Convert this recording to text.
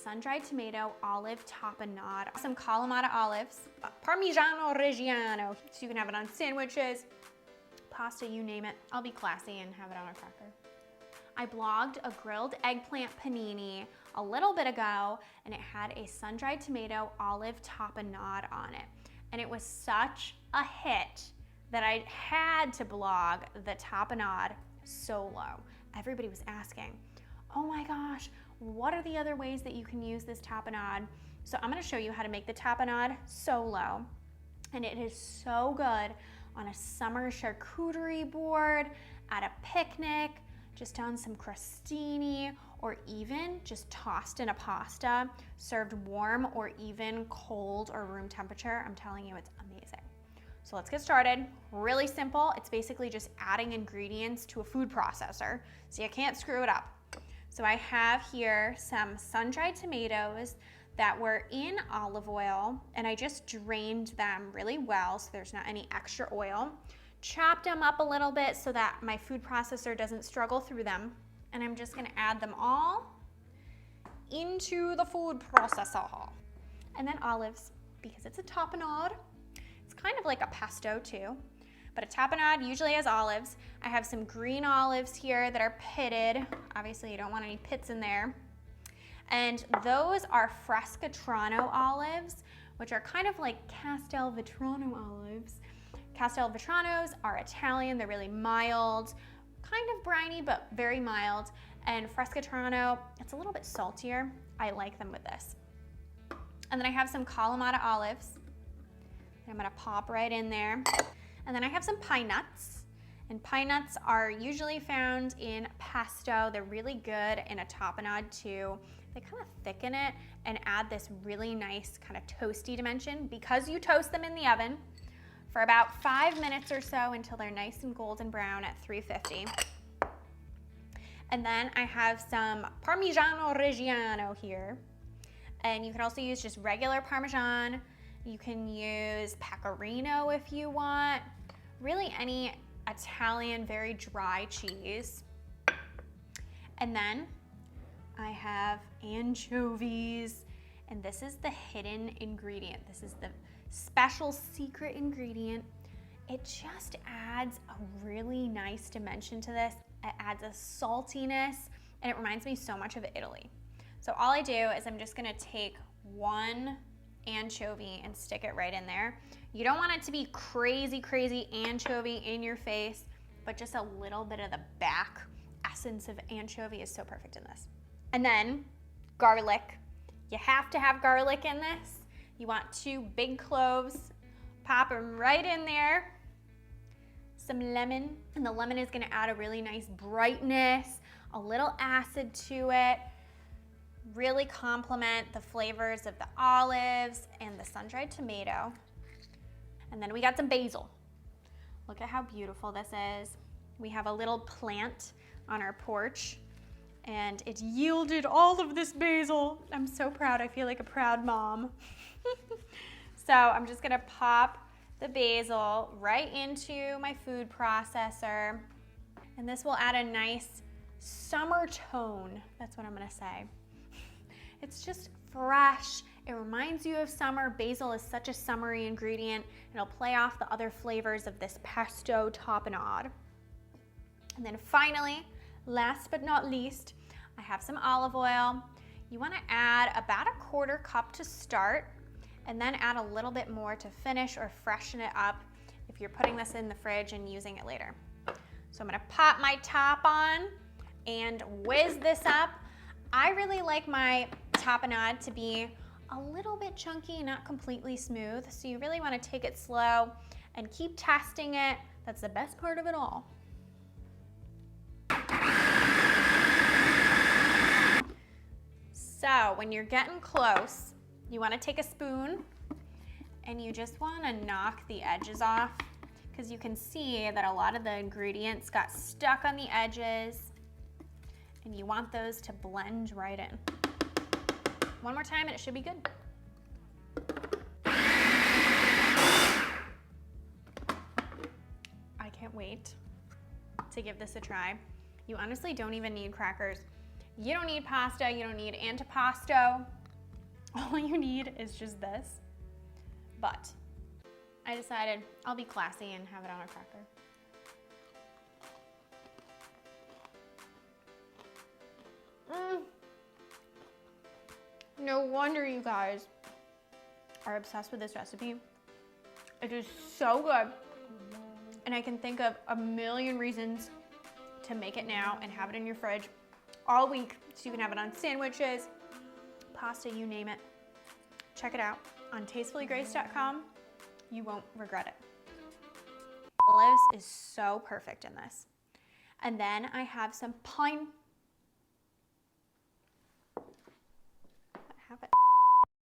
sun-dried tomato olive tapenade, some kalamata olives, Parmigiano Reggiano, so you can have it on sandwiches, pasta, you name it. I'll be classy and have it on a cracker. I blogged a grilled eggplant panini a little bit ago, and it had a sun-dried tomato olive tapenade on it. And it was such a hit that I had to blog the tapenade solo. Everybody was asking, oh my gosh, what are the other ways that you can use this tapenade? So I'm gonna show you how to make the tapenade solo. And it is so good on a summer charcuterie board, at a picnic, just on some crostini, or even just tossed in a pasta, served warm or even cold or room temperature. I'm telling you, it's amazing. So let's get started. Really simple. It's basically just adding ingredients to a food processor, so you can't screw it up. So I have here some sun-dried tomatoes that were in olive oil, and I just drained them really well so there's not any extra oil. Chopped them up a little bit so that my food processor doesn't struggle through them. And I'm just gonna add them all into the food processor. And then olives, because it's a tapenade. It's kind of like a pesto too, but a tapenade usually has olives. I have some green olives here that are pitted. Obviously you don't want any pits in there. And those are Frescatrano olives, which are kind of like Castelvetrano olives. Castelvetranos are Italian, they're really mild, kind of briny, but very mild. And Frescatrano, it's a little bit saltier. I like them with this. And then I have some Kalamata olives. I'm gonna pop right in there. And then I have some pine nuts. And pine nuts are usually found in pesto. They're really good in a tapenade too. They kind of thicken it and add this really nice kind of toasty dimension because you toast them in the oven for about 5 minutes or so until they're nice and golden brown at 350. And then I have some Parmigiano Reggiano here. And you can also use just regular Parmesan. You can use Pecorino if you want. Really any Italian, very dry cheese. And then I have anchovies. And this is the hidden ingredient. This is the special secret ingredient. It just adds a really nice dimension to this. It adds a saltiness, and it reminds me so much of Italy. So all I do is I'm just gonna take one anchovy and stick it right in there. You don't want it to be crazy, crazy anchovy in your face, but just a little bit of the back essence of anchovy is so perfect in this. And then garlic. You have to have garlic in this. You want 2 big cloves, pop them right in there. Some lemon, and the lemon is gonna add a really nice brightness, a little acid to it, really complement the flavors of the olives and the sun-dried tomato. And then we got some basil. Look at how beautiful this is. We have a little plant on our porch, and it yielded all of this basil. I'm so proud, I feel like a proud mom. So I'm just gonna pop the basil right into my food processor, and this will add a nice summer tone. That's what I'm gonna say. It's just fresh. It reminds you of summer. Basil is such a summery ingredient. It'll play off the other flavors of this pesto tapenade. And then finally, last but not least, I have some olive oil. You wanna add about 1/4 cup to start, and then add a little bit more to finish or freshen it up if you're putting this in the fridge and using it later. So I'm gonna pop my top on and whiz this up. I really like my tapenade to be a little bit chunky, not completely smooth, so you really wanna take it slow and keep testing it. That's the best part of it all. So when you're getting close, you wanna take a spoon and you just wanna knock the edges off, because you can see that a lot of the ingredients got stuck on the edges, and you want those to blend right in. One more time and it should be good. I can't wait to give this a try. You honestly don't even need crackers. You don't need pasta, you don't need antipasto. All you need is just this. But I decided I'll be classy and have it on a cracker. No wonder you guys are obsessed with this recipe. It is so good. And I can think of a million reasons to make it now and have it in your fridge all week so you can have it on sandwiches, pasta, you name it. Check it out on tastefullygrace.com. You won't regret it. Olives is so perfect in this. And then I have some